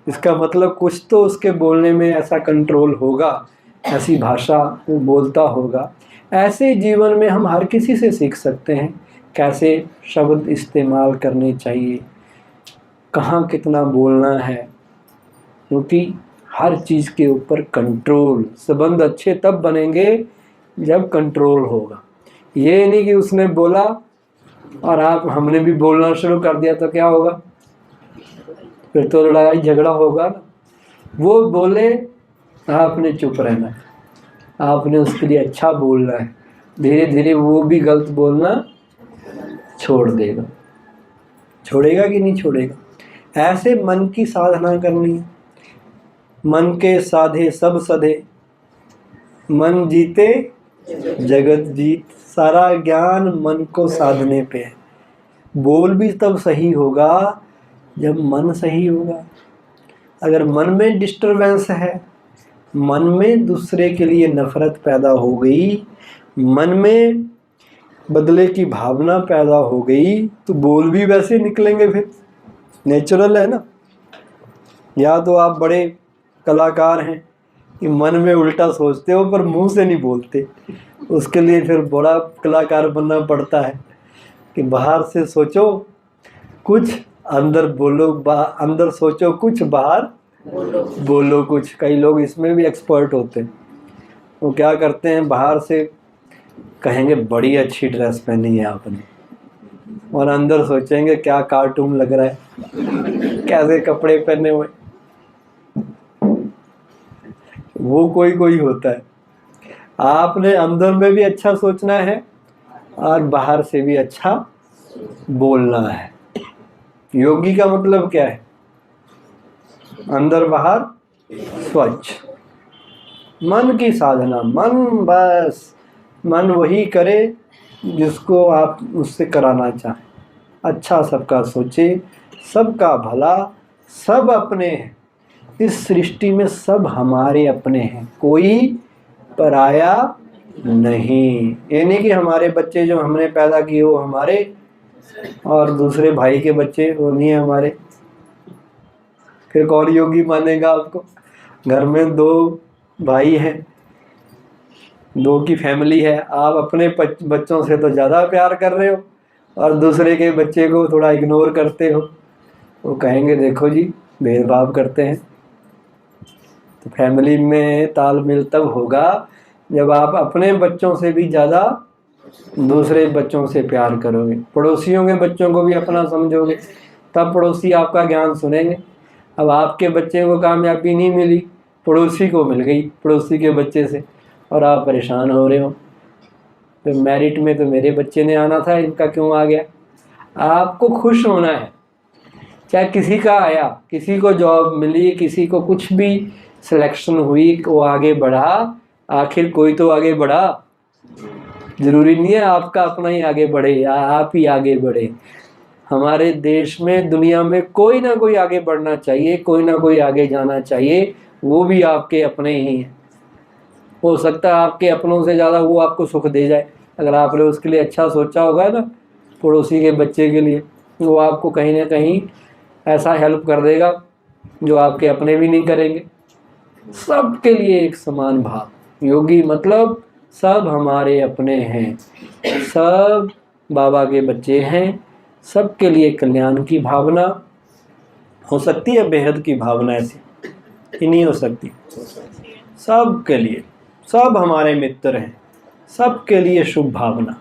इसका मतलब कुछ तो उसके बोलने में ऐसा कंट्रोल होगा, ऐसी भाषा वो बोलता होगा। ऐसे जीवन में हम हर किसी से सीख सकते हैं कैसे शब्द इस्तेमाल करने चाहिए, कहाँ कितना बोलना है, क्योंकि हर चीज़ के ऊपर कंट्रोल। संबंध अच्छे तब बनेंगे जब कंट्रोल होगा। ये नहीं कि उसने बोला और हमने भी बोलना शुरू कर दिया तो क्या होगा, फिर तो लड़ाई झगड़ा होगा ना। वो बोले आपने चुप रहना है, आपने उसके लिए अच्छा बोलना है। धीरे धीरे वो भी गलत बोलना छोड़ देगा। छोड़ेगा कि नहीं छोड़ेगा? ऐसे मन की साधना करनी है। मन के साधे सब सधे, मन जीते जगत जीत। सारा ज्ञान मन को साधने पे है। बोल भी तब सही होगा जब मन सही होगा। अगर मन में डिस्टरबेंस है, मन में दूसरे के लिए नफरत पैदा हो गई, मन में बदले की भावना पैदा हो गई, तो बोल भी वैसे निकलेंगे। फिर नेचुरल है ना। या तो आप बड़े कलाकार हैं कि मन में उल्टा सोचते हो पर मुंह से नहीं बोलते, उसके लिए फिर बड़ा कलाकार बनना पड़ता है कि बाहर से सोचो कुछ, अंदर बोलो, अंदर सोचो कुछ, बाहर बोलो कुछ। कई लोग इसमें भी एक्सपर्ट होते हैं। वो क्या करते हैं, बाहर से कहेंगे बड़ी अच्छी ड्रेस पहनी है आपने, और अंदर सोचेंगे क्या कार्टून लग रहा है, कैसे कपड़े पहने हुए। वो कोई होता है। आपने अंदर में भी अच्छा सोचना है और बाहर से भी अच्छा बोलना है। योगी का मतलब क्या है? अंदर बाहर स्वच्छ। मन की साधना, मन बस मन वही करे जिसको आप उससे कराना चाहें। अच्छा सबका सोचे, सबका भला, सब अपने हैं। इस सृष्टि में सब हमारे अपने हैं, कोई पराया नहीं। ये नहीं कि हमारे बच्चे जो हमने पैदा किए वो हमारे और दूसरे भाई के बच्चे वो नहीं है हमारे। फिर कौन योगी मानेगा आपको? घर में 2 भाई हैं, 2 की फैमिली है, आप अपने बच्चों से तो ज़्यादा प्यार कर रहे हो और दूसरे के बच्चे को थोड़ा इग्नोर करते हो। वो कहेंगे देखो जी भेदभाव करते हैं। तो फैमिली में तालमेल तब होगा जब आप अपने बच्चों से भी ज़्यादा दूसरे बच्चों से प्यार करोगे। पड़ोसियों के बच्चों को भी अपना समझोगे, तब पड़ोसी आपका ज्ञान सुनेंगे। अब आपके बच्चे को कामयाबी नहीं मिली, पड़ोसी को मिल गई पड़ोसी के बच्चे से, और आप परेशान हो रहे हो। तो मेरिट में तो मेरे बच्चे ने आना था, इनका क्यों आ गया? आपको खुश होना है। चाहे किसी का आया, किसी को जॉब मिली, किसी को कुछ भी सिलेक्शन हुई, वो आगे बढ़ा, आखिर कोई तो आगे बढ़ा। जरूरी नहीं है आपका अपना ही आगे बढ़े या आप ही आगे बढ़े। हमारे देश में, दुनिया में कोई ना कोई आगे बढ़ना चाहिए, कोई ना कोई आगे जाना चाहिए, वो भी आपके अपने ही हैं। हो सकता है आपके अपनों से ज़्यादा वो आपको सुख दे जाए, अगर आपने उसके लिए अच्छा सोचा होगा ना, पड़ोसी के बच्चे के लिए, वो आपको कहीं ना कहीं ऐसा हेल्प कर देगा जो आपके अपने भी नहीं करेंगे। सबके लिए एक समान भाव। योगी मतलब सब हमारे अपने हैं, सब बाबा के बच्चे हैं। सबके लिए कल्याण की भावना हो सकती है, बेहद की भावना ऐसी ही नहीं हो सकती। सबके लिए, सब हमारे मित्र हैं, सबके लिए शुभ भावना।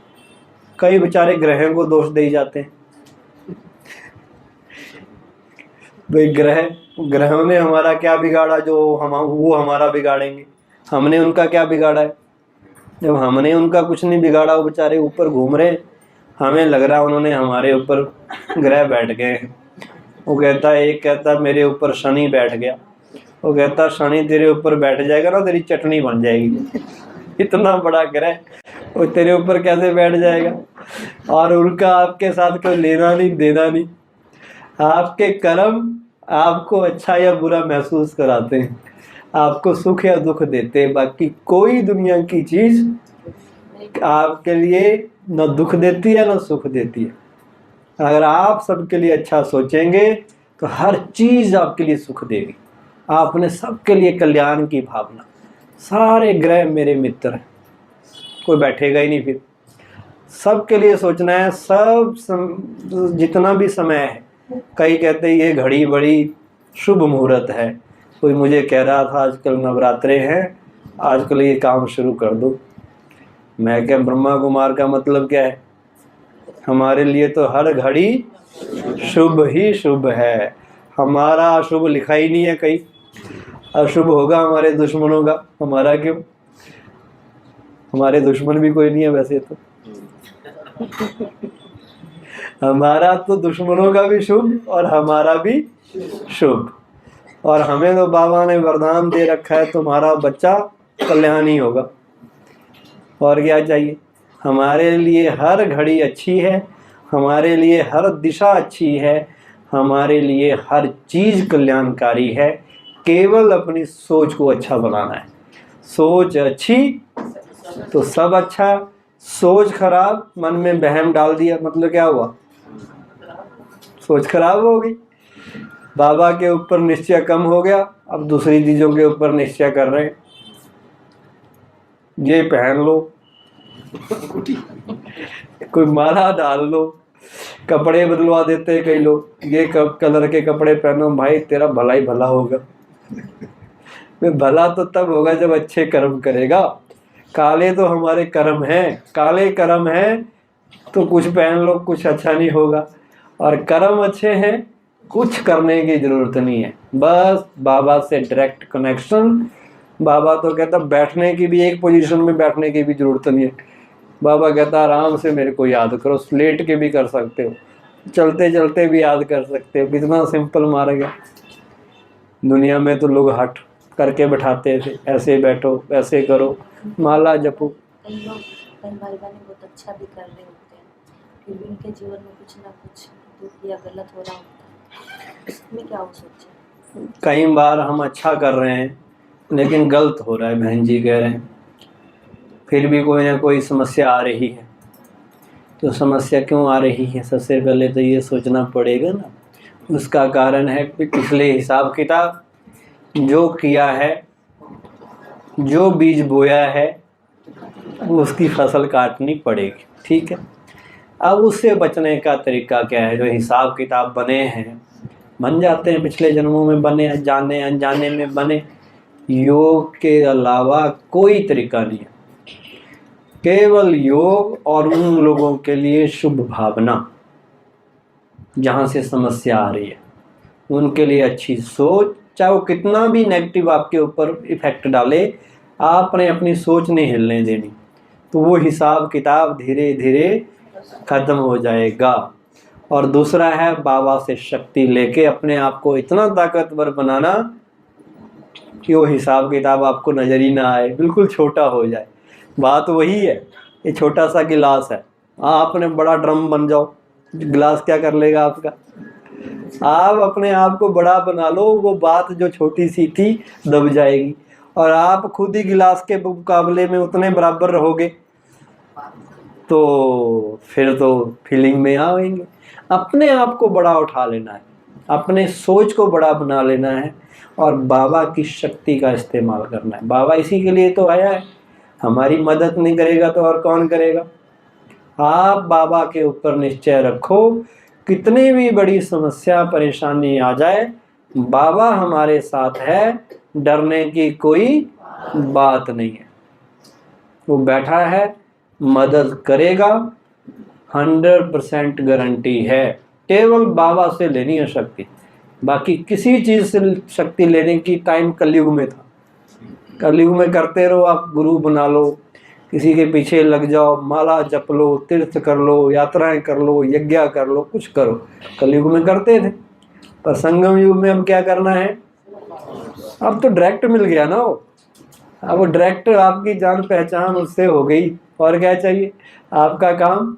कई बेचारे ग्रहों को दोष दे जाते हैं। भाई ग्रहों ने हमारा क्या बिगाड़ा जो वो हमारा बिगाड़ेंगे? हमने उनका क्या बिगाड़ा है? जब हमने उनका कुछ नहीं बिगाड़ा, वो बेचारे ऊपर घूम रहे हैं, हमें लग रहा है उन्होंने हमारे ऊपर ग्रह बैठ गए हैं। वो कहता है, एक कहता है मेरे ऊपर शनि बैठ गया, वो कहता शनि तेरे ऊपर बैठ जाएगा ना तेरी चटनी बन जाएगी। इतना बड़ा ग्रह वो तेरे ऊपर कैसे बैठ जाएगा? और उनका आपके साथ कोई लेना नहीं देना नहीं। आपके कर्म आपको अच्छा या बुरा महसूस कराते हैं, आपको सुख या दुख देते हैं। बाकी कोई दुनिया की चीज आपके लिए न दुख देती है न सुख देती है। अगर आप सबके लिए अच्छा सोचेंगे तो हर चीज आपके लिए सुख देगी। आपने सबके लिए कल्याण की भावना, सारे ग्रह मेरे मित्र हैं, कोई बैठेगा ही नहीं। फिर सबके लिए सोचना है। जितना भी समय है, कई कहते हैं ये घड़ी बड़ी शुभ मुहूर्त है। कोई मुझे कह रहा था आजकल नवरात्रे हैं, आजकल ये काम शुरू कर दो। मैं क्या, ब्रह्मा कुमार का मतलब क्या है? हमारे लिए तो हर घड़ी शुभ ही शुभ है। हमारा अशुभ लिखा ही नहीं है कहीं। अशुभ होगा हमारे दुश्मनों का, हमारा क्यों? हमारे दुश्मन भी कोई नहीं है वैसे तो। हमारा तो दुश्मनों का भी शुभ और हमारा भी शुभ। और हमें तो बाबा ने वरदान दे रखा है तुम्हारा बच्चा कल्याण ही होगा। और क्या चाहिए? हमारे लिए हर घड़ी अच्छी है, हमारे लिए हर दिशा अच्छी है, हमारे लिए हर चीज कल्याणकारी है। केवल अपनी सोच को अच्छा बनाना है। सोच अच्छी तो सब अच्छा, सोच खराब, मन में वहम डाल दिया, मतलब क्या हुआ? सोच खराब हो गई। बाबा के ऊपर निश्चय कम हो गया, अब दूसरी चीजों के ऊपर निश्चय कर रहे हैं। ये पहन लो, कोई माला डाल लो, कपड़े बदलवा देते हैं कई लोग। ये कलर के कपड़े पहनो भाई, तेरा भला ही भला होगा। भला तो तब होगा जब अच्छे कर्म करेगा। काले तो हमारे कर्म हैं, काले कर्म हैं तो कुछ पहन लो, कुछ अच्छा नहीं होगा। और कर्म अच्छे हैं, कुछ करने की जरूरत नहीं है, बस बाबा से डायरेक्ट कनेक्शन। बाबा तो कहता बैठने की भी, एक पोजीशन में बैठने की भी जरूरत नहीं है। बाबा कहता आराम से मेरे को याद करो, लेट के भी कर सकते हो, चलते चलते भी याद कर सकते हो। कितना सिंपल मारा गया। दुनिया में तो लोग हट करके बैठाते थे, ऐसे बैठो, ऐसे करो, माला जपो। कई लोग, कई भाई बहन बहुत अच्छा भी कर रहे होते हैं, फिर भी उनके जीवन में कुछ ना कुछ दुख या गलत हो रहा होता है। इसमें क्या हो सोचे? कई बार हम अच्छा कर रहे हैं लेकिन गलत हो रहा है, बहन जी कह रहे हैं, फिर भी कोई ना कोई समस्या आ रही है। तो समस्या क्यों आ रही है? सबसे पहले तो ये सोचना पड़ेगा ना। उसका कारण है कि पिछले हिसाब किताब जो किया है, जो बीज बोया है, उसकी फसल काटनी पड़ेगी। ठीक है, अब उससे बचने का तरीका क्या है? जो हिसाब किताब बने हैं, बन जाते हैं, पिछले जन्मों में बने, जाने अनजाने में बने। योग के अलावा कोई तरीका नहीं है। केवल योग और उन लोगों के लिए शुभ भावना, जहाँ से समस्या आ रही है उनके लिए अच्छी सोच। चाहे वो कितना भी नेगेटिव आपके ऊपर इफेक्ट डाले, आपने अपनी सोच नहीं हिलने देनी, तो वो हिसाब किताब धीरे धीरे खत्म हो जाएगा। और दूसरा है बाबा से शक्ति लेके अपने आप को इतना ताकतवर बनाना कि वो हिसाब किताब आपको नजर ही ना आए, बिल्कुल छोटा हो जाए। बात वही है, ये छोटा सा गिलास है, आपने बड़ा ड्रम बन जाओ, गिलास क्या कर लेगा आपका? आप अपने आप को बड़ा बना लो, वो बात जो छोटी सी थी दब जाएगी, और आप खुद ही गिलास के मुकाबले में उतने बराबर रहोगे तो फिर तो फीलिंग में आएंगे। अपने आप को बड़ा उठा लेना है, अपने सोच को बड़ा बना लेना है, और बाबा की शक्ति का इस्तेमाल करना है। बाबा इसी के लिए तो आया है, हमारी मदद नहीं करेगा तो और कौन करेगा? आप बाबा के ऊपर निश्चय रखो, कितनी भी बड़ी समस्या परेशानी आ जाए, बाबा हमारे साथ है, डरने की कोई बात नहीं है। वो बैठा है, मदद करेगा, 100% गारंटी है। केवल बाबा से लेनी है शक्ति, बाकी किसी चीज से शक्ति लेने की टाइम कलयुग में था। कलयुग में करते रहो, आप गुरु बना लो, किसी के पीछे लग जाओ, माला जप लो, तीर्थ कर लो, यात्राएं कर लो, यज्ञ कर लो, कुछ करो। कलयुग में करते थे, पर संगम युग में अब क्या करना है? अब तो डायरेक्ट मिल गया ना वो, अब वो डायरेक्ट आपकी जान पहचान उससे हो गई, और क्या चाहिए। आपका काम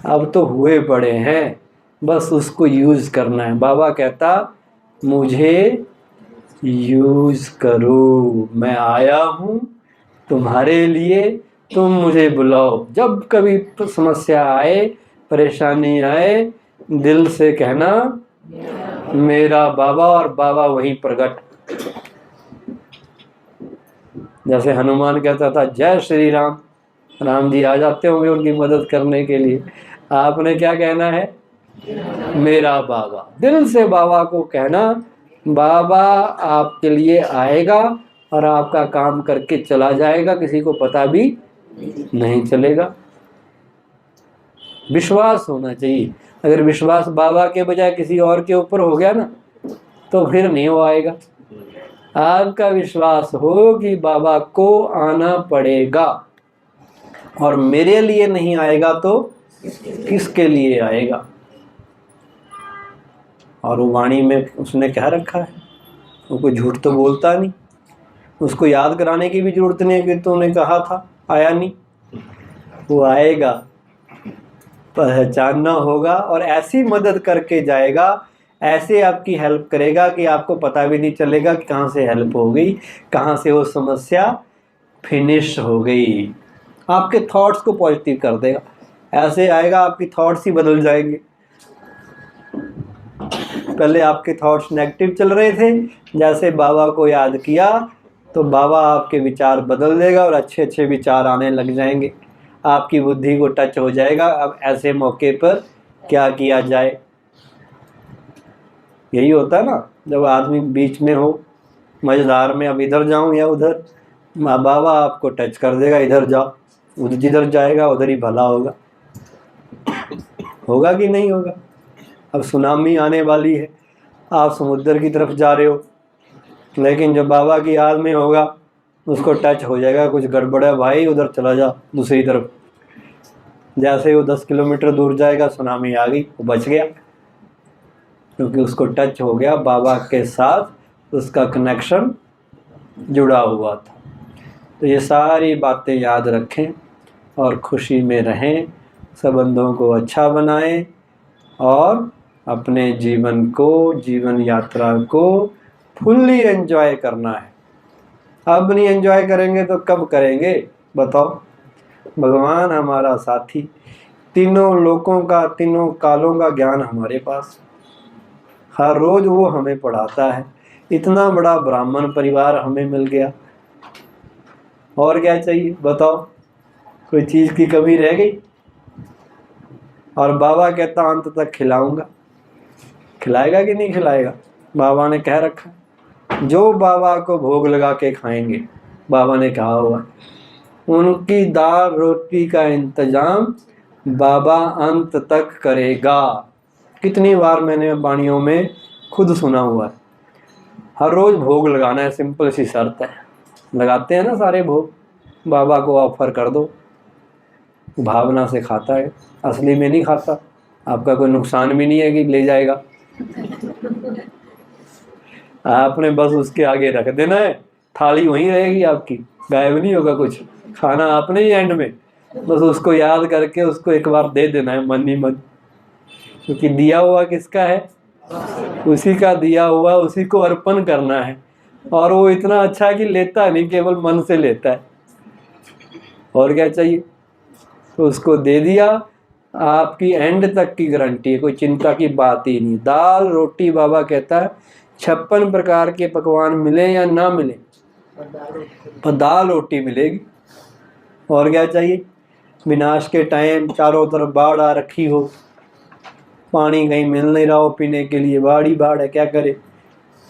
अब तो हुए पड़े हैं, बस उसको यूज करना है। बाबा कहता मुझे यूज करो, मैं आया हूँ तुम्हारे लिए, तुम मुझे बुलाओ। जब कभी समस्या आए, परेशानी आए, दिल से कहना मेरा बाबा, और बाबा वहीं प्रकट। जैसे हनुमान कहता था जय श्री राम, राम जी आ जाते होंगे उनकी मदद करने के लिए। आपने क्या कहना है, मेरा बाबा। दिल से बाबा को कहना, बाबा आपके लिए आएगा और आपका काम करके चला जाएगा, किसी को पता भी नहीं चलेगा। विश्वास होना चाहिए। अगर विश्वास बाबा के बजाय किसी और के ऊपर हो गया ना, तो फिर नहीं वो आएगा। आपका विश्वास हो कि बाबा को आना पड़ेगा, और मेरे लिए नहीं आएगा तो किसके लिए आएगा। और वो वाणी में उसने क्या रखा है, वो कोई झूठ तो बोलता नहीं। उसको याद कराने की भी जरूरत नहीं है कि तूने कहा था, आया नहीं। वो आएगा, पहचानना होगा, और ऐसी मदद करके जाएगा, ऐसे आपकी हेल्प करेगा कि आपको पता भी नहीं चलेगा कि कहाँ से हेल्प हो गई, कहाँ से वो समस्या फिनिश हो गई। आपके थॉट्स को पॉजिटिव कर देगा। ऐसे आएगा आपकी थॉट्स ही बदल जाएंगे। पहले आपके थॉट्स नेगेटिव चल रहे थे, जैसे बाबा को याद किया तो बाबा आपके विचार बदल देगा और अच्छे अच्छे विचार आने लग जाएंगे। आपकी बुद्धि को टच हो जाएगा अब ऐसे मौके पर क्या किया जाए। यही होता है ना, जब आदमी बीच में हो मझधार में, अब इधर जाऊं या उधर, बाबा आपको टच कर देगा, इधर जाओ, उधर जिधर जाएगा उधर ही भला होगा। होगा कि नहीं होगा। अब सुनामी आने वाली है, आप समुद्र की तरफ जा रहे हो, लेकिन जब बाबा की याद में होगा उसको टच हो जाएगा, कुछ गड़बड़ है भाई, उधर चला जा दूसरी तरफ। जैसे वो 10 किलोमीटर दूर जाएगा, सुनामी आ गई, वो बच गया, क्योंकि उसको टच हो गया, बाबा के साथ उसका कनेक्शन जुड़ा हुआ था। तो ये सारी बातें याद रखें और खुशी में रहें, संबंधों को अच्छा बनाएं, और अपने जीवन को, जीवन यात्रा को फुल्ली एंजॉय करना है। अब नहीं एंजॉय करेंगे तो कब करेंगे बताओ। भगवान हमारा साथी, तीनों लोकों का, तीनों कालों का ज्ञान हमारे पास, हर रोज वो हमें पढ़ाता है। इतना बड़ा ब्राह्मण परिवार हमें मिल गया, और क्या चाहिए बताओ। कोई चीज़ की कमी रह गई। और बाबा कहता अंत तक खिलाऊंगा, खिलाएगा कि नहीं खिलाएगा। बाबा ने कह रखा, जो बाबा को भोग लगा के खाएंगे, बाबा ने कहा हुआ, उनकी दाल रोटी का इंतजाम बाबा अंत तक करेगा। कितनी बार मैंने वाणियों में खुद सुना हुआ है। हर रोज भोग लगाना है, सिंपल सी शर्त है। लगाते हैं ना सारे भोग, बाबा को ऑफर कर दो, भावना से खाता है, असली में नहीं खाता। आपका कोई नुकसान भी नहीं है कि ले जाएगा, आपने बस उसके आगे रख देना है, थाली वहीं रहेगी आपकी, गायब नहीं होगा कुछ, खाना आपने ही एंड में, बस उसको याद करके उसको एक बार दे देना है मन ही मन, क्योंकि दिया हुआ किसका है, उसी का दिया हुआ, उसी को अर्पण करना है। और वो इतना अच्छा है कि लेता नहीं, केवल मन से लेता है, और क्या चाहिए। तो उसको दे दिया, आपकी एंड तक की गारंटी है, कोई चिंता की बात ही नहीं। दाल रोटी, बाबा कहता है 56 प्रकार के पकवान मिले या ना मिले, पर दाल रोटी मिलेगी, और क्या चाहिए। विनाश के टाइम चारों तरफ बाढ़ आ रखी हो, पानी कहीं मिल नहीं रहा हो पीने के लिए, बाढ़ ही बाढ़ है, क्या करे,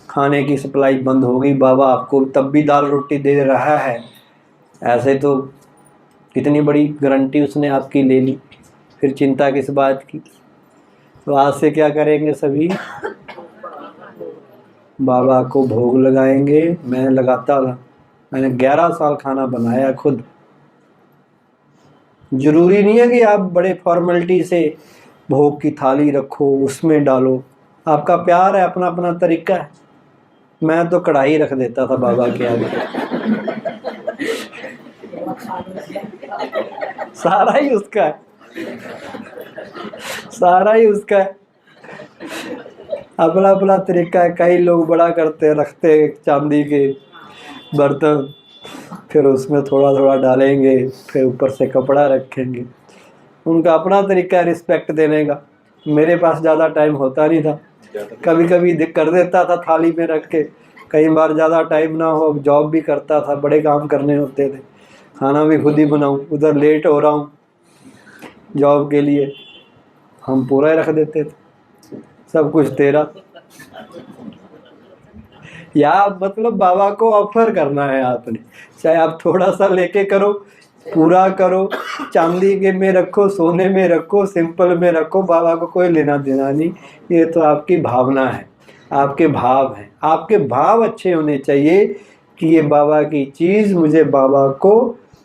खाने की सप्लाई बंद हो गई, बाबा आपको तब भी दाल रोटी दे रहा है। ऐसे तो कितनी बड़ी गारंटी उसने आपकी ले ली, फिर चिंता किस बात की। तो आज से क्या करेंगे सभी, बाबा को भोग लगाएंगे। मैं लगाता था, मैंने 11 साल खाना बनाया खुद। जरूरी नहीं है कि आप बड़े फॉर्मेलिटी से भोग की थाली रखो, उसमें डालो, आपका प्यार है, अपना अपना तरीका है। मैं तो कढ़ाई रख देता था बाबा के आगे। सारा ही उसका है, सारा ही उसका है, अपना अपना तरीका है। कई लोग बड़ा करते रखते चांदी के बर्तन, फिर उसमें थोड़ा थोड़ा डालेंगे, फिर ऊपर से कपड़ा रखेंगे। उनका अपना तरीका है रिस्पेक्ट देने का। मेरे पास ज़्यादा टाइम होता नहीं था, कभी कभी कर देता था थाली में रख के। कई बार ज़्यादा टाइम ना हो, जॉब भी करता था, बड़े काम करने होते थे, खाना भी खुद ही बनाऊं, उधर लेट हो रहा हूँ जॉब के लिए, हम पूरा ही रख देते थे, सब कुछ तेरा। या मतलब बाबा को ऑफर करना है आपने, चाहे आप थोड़ा सा लेके करो, पूरा करो, चांदी के में रखो, सोने में रखो, सिंपल में रखो, बाबा को कोई लेना देना नहीं। ये तो आपकी भावना है, आपके भाव हैं। आपके भाव अच्छे होने चाहिए कि ये बाबा की चीज़ मुझे बाबा को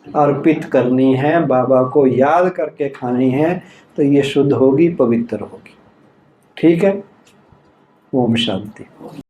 अर्पित करनी है, बाबा को याद करके खानी है, तो ये शुद्ध होगी, पवित्र होगी। ठीक है। ओम शांति।